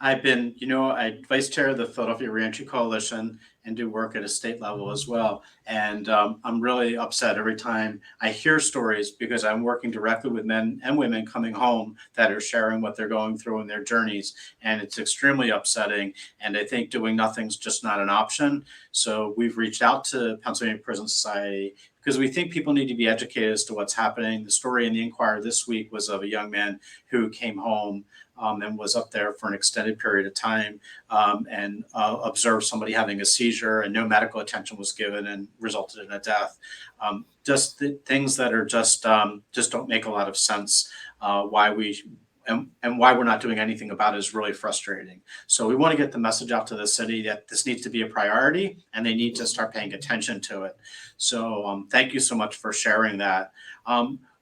I've been, I vice chair of the Philadelphia Reentry Coalition and do work at a state level as well. And I'm really upset every time I hear stories, because I'm working directly with men and women coming home that are sharing what they're going through in their journeys. And it's extremely upsetting. And I think doing nothing's just not an option. So we've reached out to Pennsylvania Prison Society because we think people need to be educated as to what's happening. The story in the Inquirer this week was of a young man who came home and was up there for an extended period of time and observed somebody having a seizure, and no medical attention was given and resulted in a death. Just the things that are just don't make a lot of sense. Why we're not doing anything about it is really frustrating. So we want to get the message out to the city that this needs to be a priority and they need to start paying attention to it. So thank you so much for sharing that.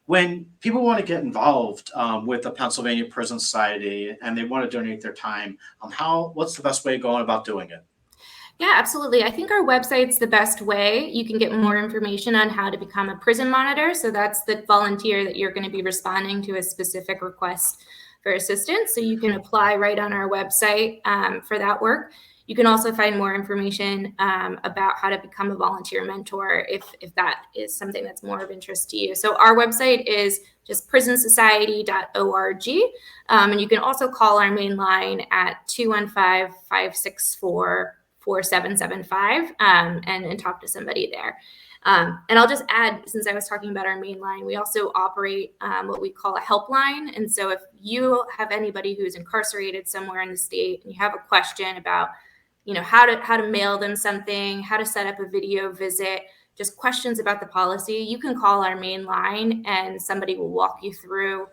When people want to get involved with the Pennsylvania Prison Society and they want to donate their time, what's the best way of going about doing it? Yeah, absolutely. I think our website's the best way. You can get more information on how to become a prison monitor. So that's the volunteer that you're going to be responding to a specific request for assistance. So you can apply right on our website for that work. You can also find more information about how to become a volunteer mentor if that is something that's more of interest to you. So our website is just prisonsociety.org. And you can also call our main line at 215-564-4775 and talk to somebody there. And I'll just add, since I was talking about our main line, we also operate what we call a helpline. And so if you have anybody who's incarcerated somewhere in the state and you have a question about, how to mail them something, how to set up a video visit, just questions about the policy, you can call our main line and somebody will walk you through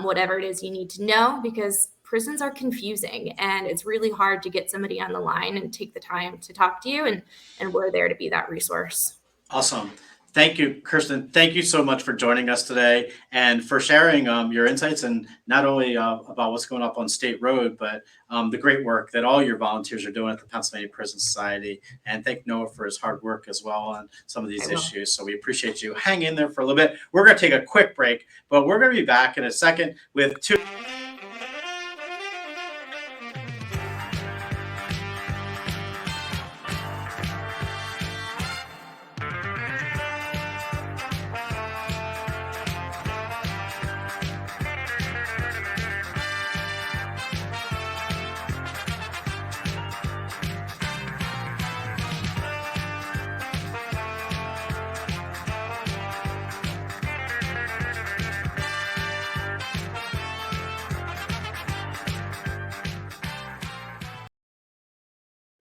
whatever it is you need to know, because prisons are confusing and it's really hard to get somebody on the line and take the time to talk to you. And we're there to be that resource. Awesome. Thank you, Kirsten. Thank you so much for joining us today and for sharing your insights and not only about what's going up on State Road, but the great work that all your volunteers are doing at the Pennsylvania Prison Society. And thank Noah for his hard work as well on some of these issues. So we appreciate you. Hang in there for a little bit. We're going to take a quick break, but we're going to be back in a second with two.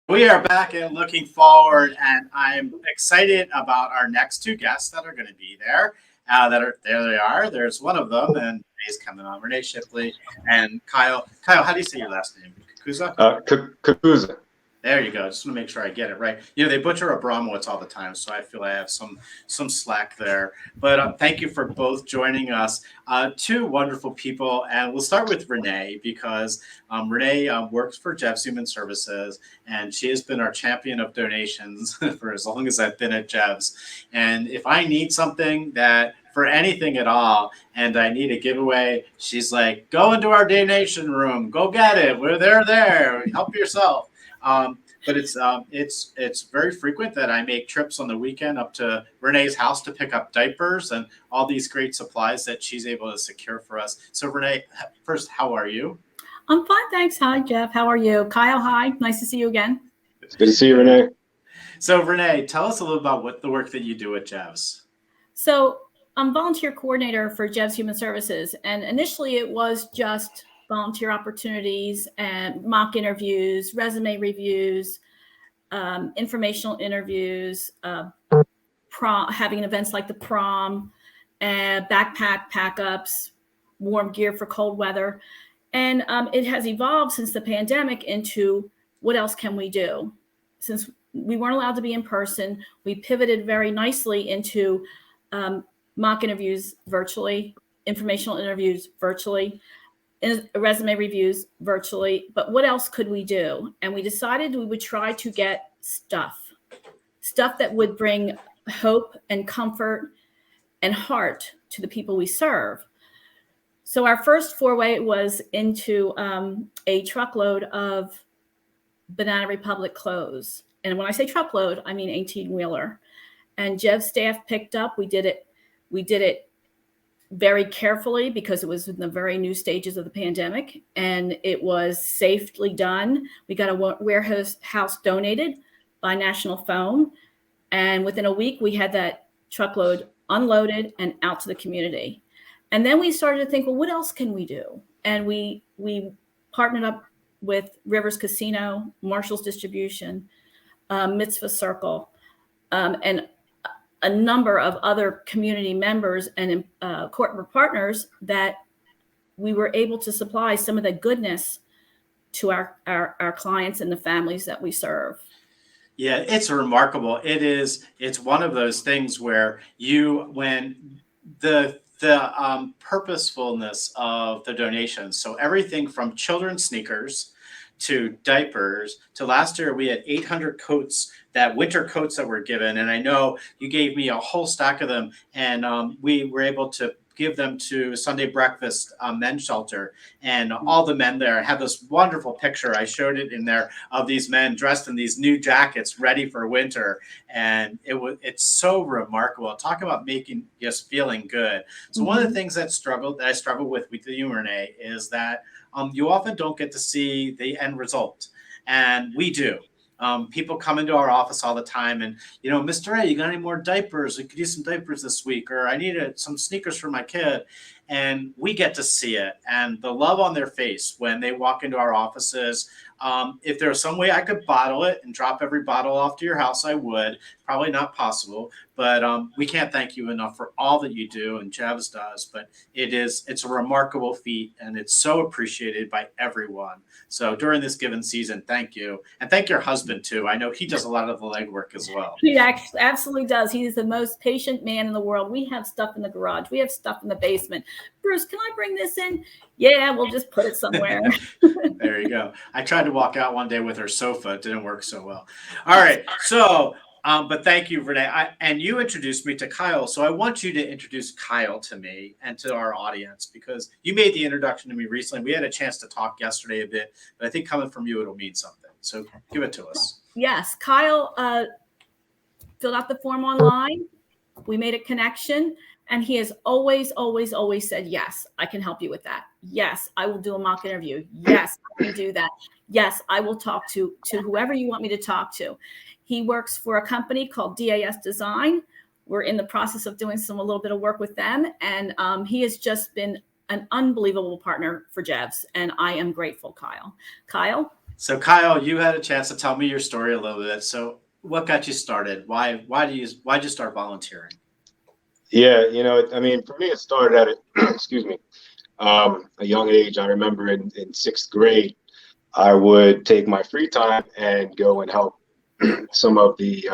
We are back and looking forward, and I'm excited about our next two guests that are going to be there. There they are. There's one of them, and he's coming on. Renee Shipley and Kyle. Kyle, how do you say your last name? Kukuza? Kukuza. There you go. Just want to make sure I get it right. They butcher Abramowitz all the time, so I feel I have some slack there. But thank you for both joining us. Two wonderful people, and we'll start with Renee because Renee works for Jeff's Human Services, and she has been our champion of donations for as long as I've been at Jeff's. And if I need something for anything at all, and I need a giveaway, she's like, "Go into our donation room, go get it. We're there. Help yourself." But it's very frequent that I make trips on the weekend up to Renee's house to pick up diapers and all these great supplies that she's able to secure for us. So Renee, first, how are you? I'm fine, thanks. Hi, Jeff. How are you? Kyle, hi. Nice to see you again. It's good to see you, Renee. So Renee, tell us a little about the work that you do at Jeff's. So I'm volunteer coordinator for Jeff's Human Services. And initially it was just volunteer opportunities and mock interviews, resume reviews, informational interviews, having events like the prom, backpack pack-ups, warm gear for cold weather. And it has evolved since the pandemic into what else can we do? Since we weren't allowed to be in person, we pivoted very nicely into mock interviews virtually, informational interviews virtually, resume reviews virtually. But what else could we do? And we decided we would try to get stuff that would bring hope and comfort and heart to the people we serve. So our first foray was into a truckload of Banana Republic clothes. And when I say truckload, I mean 18-wheeler. And Jeff's staff picked up. We did it very carefully because it was in the very new stages of the pandemic, and it was safely done. We got a warehouse donated by National Foam, and within a week we had that truckload unloaded and out to the community. And then we started to think, well, what else can we do? And we partnered up with Rivers Casino, Marshall's Distribution, Mitzvah Circle, and a number of other community members and corporate partners that we were able to supply some of the goodness to our clients and the families that we serve. Yeah, it's remarkable. It's one of those things where when the purposefulness of the donations, so everything from children's sneakers to diapers to last year we had 800 coats, winter coats that were given, and I know you gave me a whole stack of them, and we were able to give them to Sunday Breakfast Men's Shelter, and all the men there. I had this wonderful picture, I showed it in there, of these men dressed in these new jackets ready for winter, and it's so remarkable. Talk about making just feeling good. So one of the things that I struggle with you, Renee, is that you often don't get to see the end result, and we do. People come into our office all the time and, Mr. A, you got any more diapers? We could use some diapers this week, or I need some sneakers for my kid. And we get to see it. And the love on their face when they walk into our offices, If there was some way I could bottle it and drop every bottle off to your house, I would. Probably not possible, but we can't thank you enough for all that you do, and Javs does. But it's a remarkable feat, and it's so appreciated by everyone. So during this given season, thank you, and thank your husband too. I know he does a lot of the legwork as well. He absolutely does. He is the most patient man in the world. We have stuff in the garage. We have stuff in the basement. Bruce, can I bring this in? Yeah, we'll just put it somewhere. There you go. I tried to walk out one day with her sofa. It didn't work so well. All right. So, but thank you, Renee. And you introduced me to Kyle. So I want you to introduce Kyle to me and to our audience, because you made the introduction to me recently. We had a chance to talk yesterday a bit, but I think coming from you, it'll mean something. So give it to us. Yes, Kyle filled out the form online. We made a connection, and he has always, always, always said, yes, I can help you with that. Yes, I will do a mock interview. Yes, I can do that. Yes, I will talk to whoever you want me to talk to. He works for a company called DAS Design. We're in the process of doing a little bit of work with them, and he has just been an unbelievable partner for Jevs, and I am grateful, Kyle. Kyle? So Kyle, you had a chance to tell me your story a little bit. So what got you started? Why'd you start volunteering? Yeah, I mean, for me, it started at a young age. I remember in sixth grade, I would take my free time and go and help some of the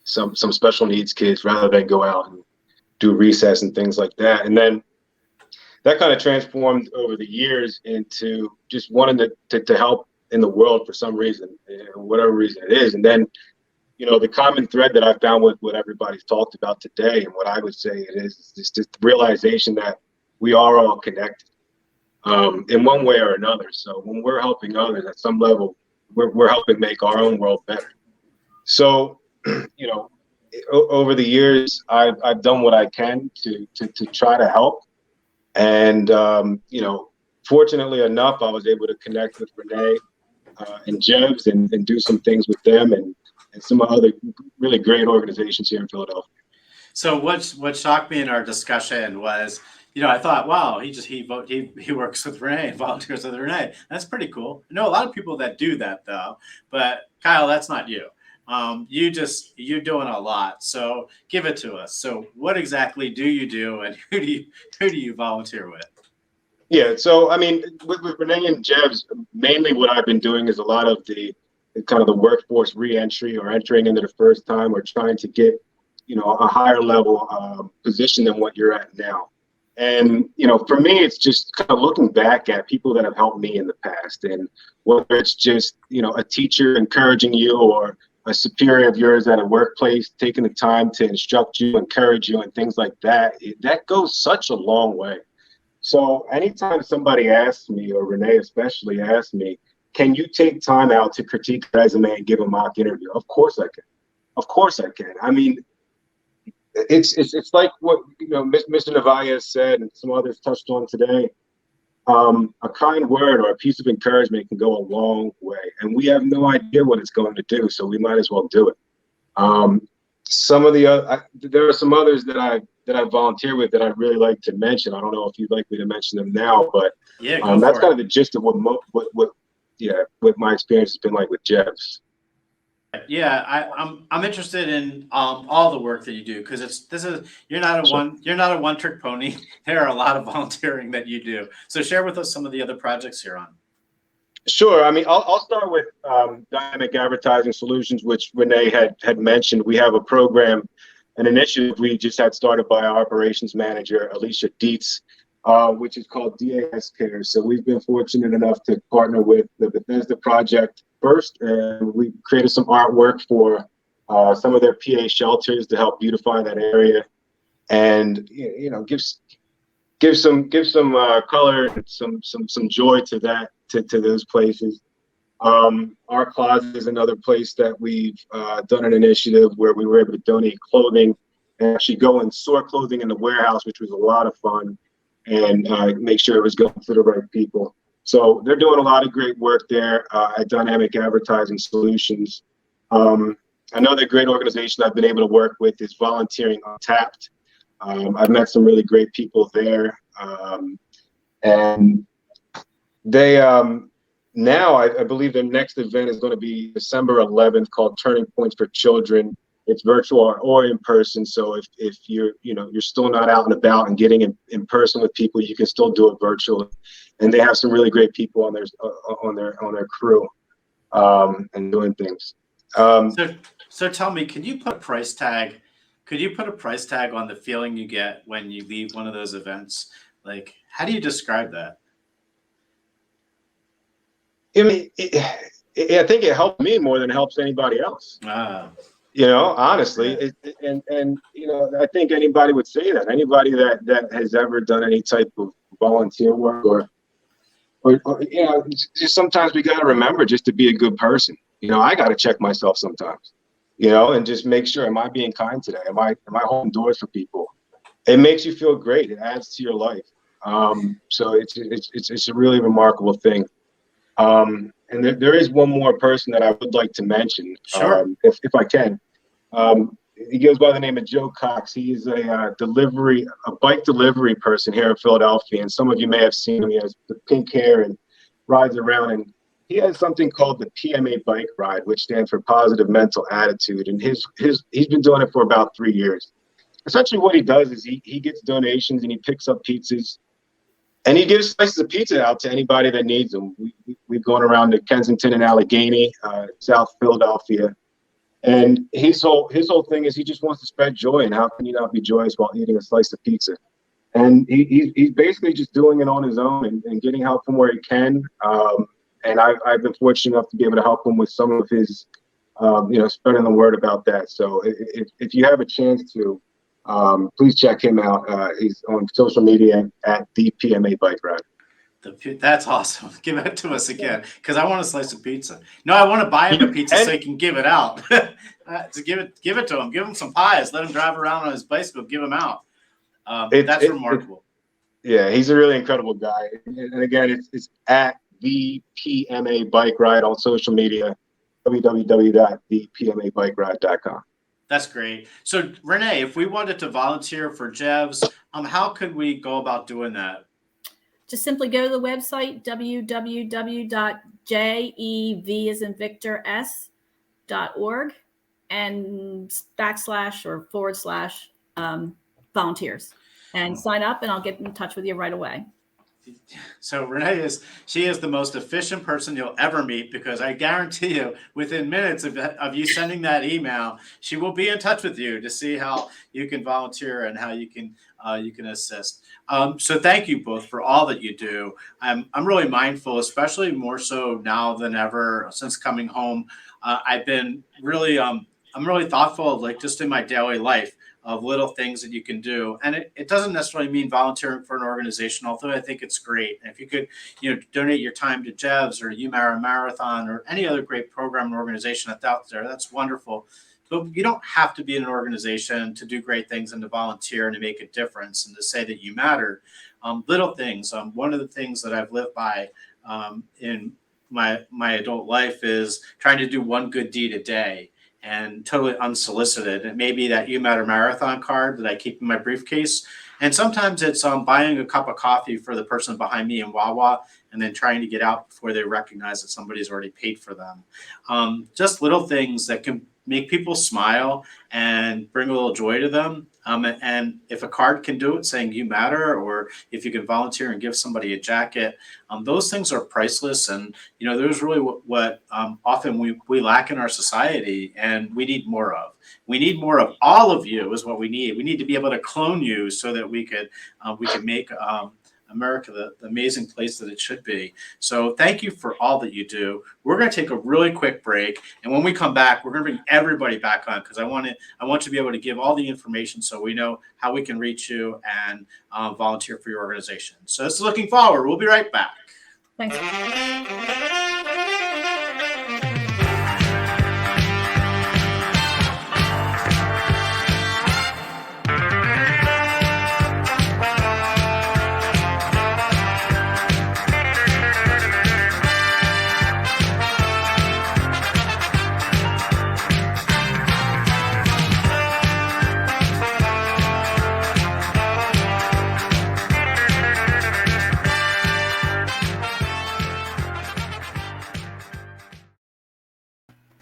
some special needs kids rather than go out and do recess and things like that. And then that kind of transformed over the years into just wanting to help in the world for some reason, whatever reason it is. And then, the common thread that I found with what everybody's talked about today, and what I would say it is just the realization that we are all connected in one way or another. So when we're helping others at some level, we're helping make our own world better. So, over the years, I've done what I can to try to help. And, fortunately enough, I was able to connect with Renee and Jevs and do some things with them and some other really great organizations here in Philadelphia. So what shocked me in our discussion was, I thought, wow, he works with Renee and volunteers with Renee. That's pretty cool. I know a lot of people that do that though, but Kyle, that's not you. You're doing a lot. So give it to us. So what exactly do you do, and who do you volunteer with? Yeah, so I mean, with Renee and Jevs, mainly what I've been doing is a lot of the kind of the workforce re-entry, or entering into the first time, or trying to get, a higher level position than what you're at now. And, for me, it's just kind of looking back at people that have helped me in the past, and whether it's just, a teacher encouraging you, or a superior of yours at a workplace taking the time to instruct you, encourage you, and things like that, that goes such a long way. So anytime somebody asks me, or Renee especially asks me, can you take time out to critique a resume and give a mock interview? Of course I can. Of course I can. I mean, it's like what Mr. Navaja said, and some others touched on today. A kind word or a piece of encouragement can go a long way, and we have no idea what it's going to do, so we might as well do it. Some of the there are some others that I volunteer with that I'd really like to mention. I don't know if you'd like me to mention them now, but yeah, that's kind of the gist of what my experience has been like with Jevs. Yeah, I'm interested in all the work that you do, because you're not a one-trick pony. There are a lot of volunteering that you do. So share with us some of the other projects you're on. Sure. I mean, I'll start with Dynamic Advertising Solutions, which Renee had mentioned. We have a program, an initiative we just had started by our operations manager, Alicia Dietz, which is called DAS Care. So we've been fortunate enough to partner with the Bethesda Project first, and we created some artwork for some of their PA shelters to help beautify that area, and give some color and some joy to that to those places. Our Closet is another place that we've done an initiative where we were able to donate clothing and actually go and sort clothing in the warehouse, which was a lot of fun, and make sure it was going to the right people. So they're doing a lot of great work there at Dynamic Advertising Solutions. Another great organization I've been able to work with is Volunteering Untapped. I've met some really great people there, and they now I believe their next event is going to be December 11th, called Turning Points for Children. It's virtual or in person. So if you're still not out and about and getting in person with people, you can still do it virtually. And they have some really great people on their crew and doing things. So tell me, can you put a price tag? Could you put a price tag on the feeling you get when you leave one of those events? Like, how do you describe that? I mean, I think it helped me more than it helps anybody else. Honestly, and I think anybody would say that. Anybody that has ever done any type of volunteer work or just sometimes we got to remember just to be a good person. I got to check myself sometimes, and just make sure, am I being kind today? Am I holding doors for people? It makes you feel great. It adds to your life. So it's a really remarkable thing. And there is one more person that I would like to mention, Sure. If I can. He goes by the name of Joe Cox. He's a bike delivery person here in Philadelphia, and some of you may have seen him. He has the pink hair and rides around, and he has something called the PMA Bike Ride, which stands for Positive Mental Attitude, and he's been doing it for about 3 years. Essentially, what he does is he gets donations and he picks up pizzas. And he gives slices of pizza out to anybody that needs them. We've gone around to Kensington and Allegheny, South Philadelphia. And his whole thing is he just wants to spread joy. And how can you not be joyous while eating a slice of pizza? And he's basically just doing it on his own and getting help from where he can. And I've been fortunate enough to be able to help him with some of his, spreading the word about that. So if you have a chance to, please check him out. He's on social media at the PMA Bike Ride. That's awesome. Give it to us again, because I want a slice of pizza. No, I want to buy him a pizza so he can give it out. To give it to him. Give him some pies. Let him drive around on his bicycle. Give them out. That's remarkable. Yeah, he's a really incredible guy. And again, it's at the PMA Bike Ride on social media. www.thepmabikeride.com. That's great. So, Renee, if we wanted to volunteer for Jevs, how could we go about doing that? Just simply go to the website, www.jev as in Victor S.org and //volunteers and sign up, and I'll get in touch with you right away. So Renee is the most efficient person you'll ever meet, because I guarantee you within minutes of you sending that email, she will be in touch with you to see how you can volunteer and how you can assist. So thank you both for all that you do. I'm really mindful, especially more so now than ever since coming home. I've been really I'm really thoughtful of, like, just in my daily life, of little things that you can do. And it doesn't necessarily mean volunteering for an organization, although I think it's great. And if you could, donate your time to Jevs or UMara Marathon or any other great program or organization that's out there, that's wonderful. But you don't have to be in an organization to do great things and to volunteer and to make a difference and to say that you matter. Little things. One of the things that I've lived by in my adult life is trying to do one good deed a day, and totally unsolicited. It may be that You Matter Marathon card that I keep in my briefcase. And sometimes it's buying a cup of coffee for the person behind me in Wawa and then trying to get out before they recognize that somebody's already paid for them. Just little things that can make people smile and bring a little joy to them. And if a card can do it saying you matter, or if you can volunteer and give somebody a jacket, those things are priceless. And, there's really what often we lack in our society, and we need more of. We need more of all of you is what we need. We need to be able to clone you so that we could make America the amazing place that it should be. So thank you for all that you do. We're going to take a really quick break, and when we come back, we're going to bring everybody back on, because I want to be able to give all the information so we know how we can reach you and volunteer for your organization. So this is Looking Forward. We'll be right back. Thanks.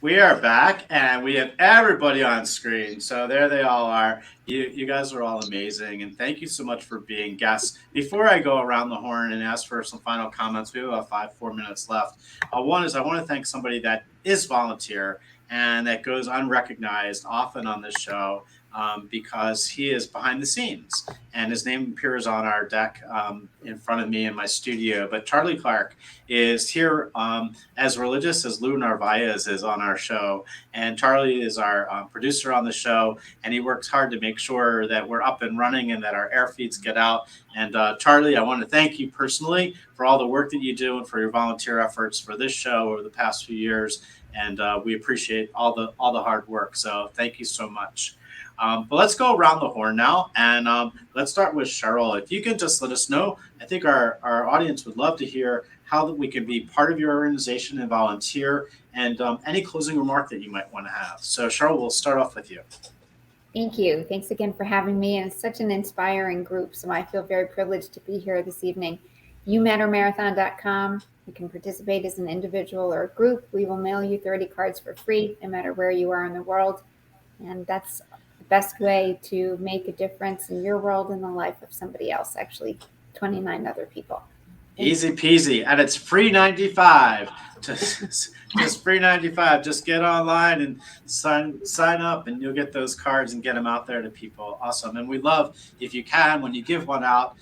We are back, and we have everybody on screen. So there they all are. You guys are all amazing, and thank you so much for being guests. Before I go around the horn and ask for some final comments, we have about 4 minutes left. One is I want to thank somebody that is volunteer and that goes unrecognized often on this show because he is behind the scenes, and his name appears on our deck in front of me in my studio. But Charlie Clark is here as religious as Lou Narvaez is on our show. And Charlie is our producer on the show, and he works hard to make sure that we're up and running and that our air feeds get out. And Charlie, I want to thank you personally for all the work that you do and for your volunteer efforts for this show over the past few years. And we appreciate all the hard work. So thank you so much. But let's go around the horn now, and let's start with Cheryl. If you can just let us know, I think our audience would love to hear how we can be part of your organization and volunteer, and any closing remark that you might want to have. So Cheryl, we'll start off with you. Thank you. Thanks again for having me. And it's such an inspiring group, so I feel very privileged to be here this evening. YouMatterMarathon.com. You can participate as an individual or a group. We will mail you 30 cards for free, no matter where you are in the world. And that's the best way to make a difference in your world and the life of somebody else, actually 29 other people. Easy peasy, and it's free 95. Just free 95. Just get online and sign up, and you'll get those cards and get them out there to people. Awesome. And we love, if you can, when you give one out,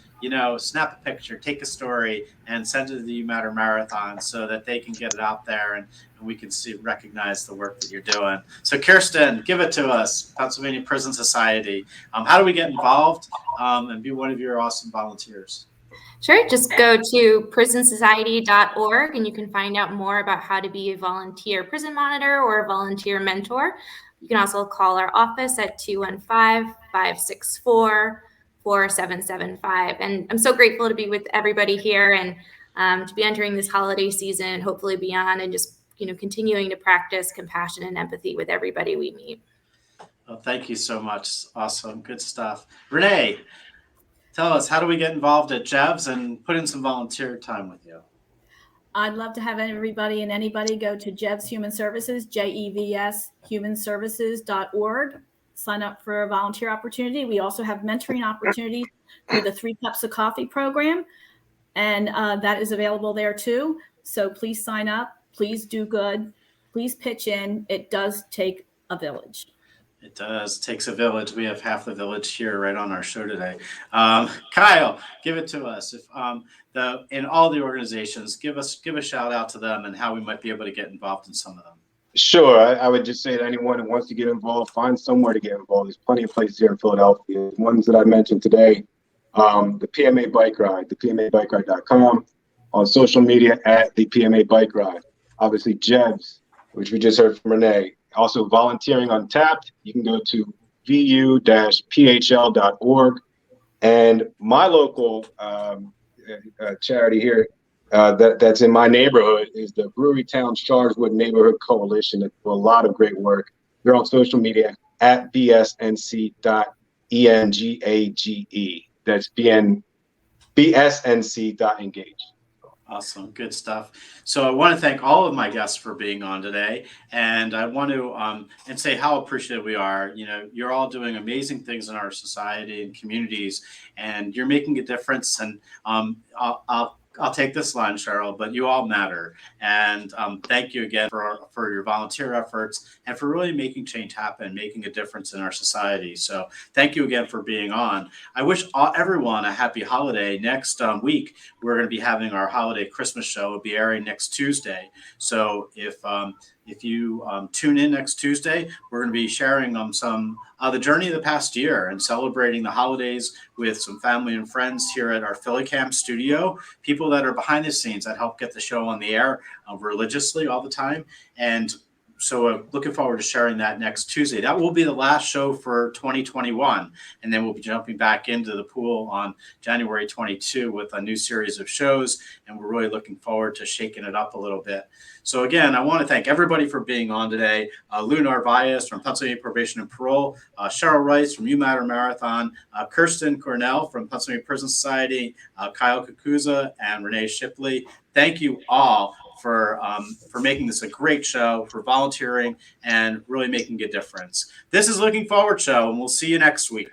snap a picture, take a story, and send it to the You Matter Marathon so that they can get it out there and we can recognize the work that you're doing. So Kirsten, give it to us, Pennsylvania Prison Society. How do we get involved and be one of your awesome volunteers? Sure. Just go to prisonsociety.org and you can find out more about how to be a volunteer prison monitor or a volunteer mentor. You can also call our office at 215-564-4775. And I'm so grateful to be with everybody here and to be entering this holiday season, hopefully beyond, and just continuing to practice compassion and empathy with everybody we meet. Well, thank you so much. Awesome. Good stuff. Renee, tell us, how do we get involved at JEVS and put in some volunteer time with you? I'd love to have everybody and anybody go to JEVS Human Services, JEVS humanservices.org. Sign up for a volunteer opportunity. We also have mentoring opportunities through the 3 Cups of Coffee program, and that is available there too. So please sign up. Please do good. Please pitch in. It does take a village. It does. It takes a village. We have half the village here right on our show today. Kyle, give it to us. If in all the organizations, give a shout out to them and how we might be able to get involved in some of them. Sure. I would just say to anyone who wants to get involved, find somewhere to get involved. There's plenty of places here in Philadelphia. The ones that I mentioned today, the PMA Bike Ride, the PMABikeRide.com, on social media at the PMA Bike Ride. Obviously, JEVS, which we just heard from Renee. Also, volunteering Untapped. You can go to vu-phl.org. And my local charity here that's in my neighborhood is the Brewery Towns Charleswood Neighborhood Coalition. They do a lot of great work. They're on social media at bsnc.engage. That's bsnc.engage. Awesome. Good stuff. So I want to thank all of my guests for being on today. And I want to and say how appreciative we are. You're all doing amazing things in our society and communities, and you're making a difference. And I'll take this line, Cheryl, but you all matter. And thank you again for your volunteer efforts and for really making change happen, making a difference in our society. So thank you again for being on. I wish everyone a happy holiday. Next week, we're going to be having our holiday Christmas show. It'll be airing next Tuesday. So if you tune in next Tuesday, we're going to be sharing some the journey of the past year and celebrating the holidays with some family and friends here at our PhillyCam studio, people that are behind the scenes that help get the show on the air religiously all the time. And so looking forward to sharing that next Tuesday. That will be the last show for 2021. And then we'll be jumping back into the pool on January 22 with a new series of shows. And we're really looking forward to shaking it up a little bit. So again, I want to thank everybody for being on today. Lou Narvaez from Pennsylvania Probation and Parole, Cheryl Rice from You Matter Marathon, Kirsten Cornell from Pennsylvania Prison Society, Kyle Kakuza, and Renee Shipley. Thank you all for making this a great show, for volunteering, and really making a difference. This is Looking Forward Show, and we'll see you next week.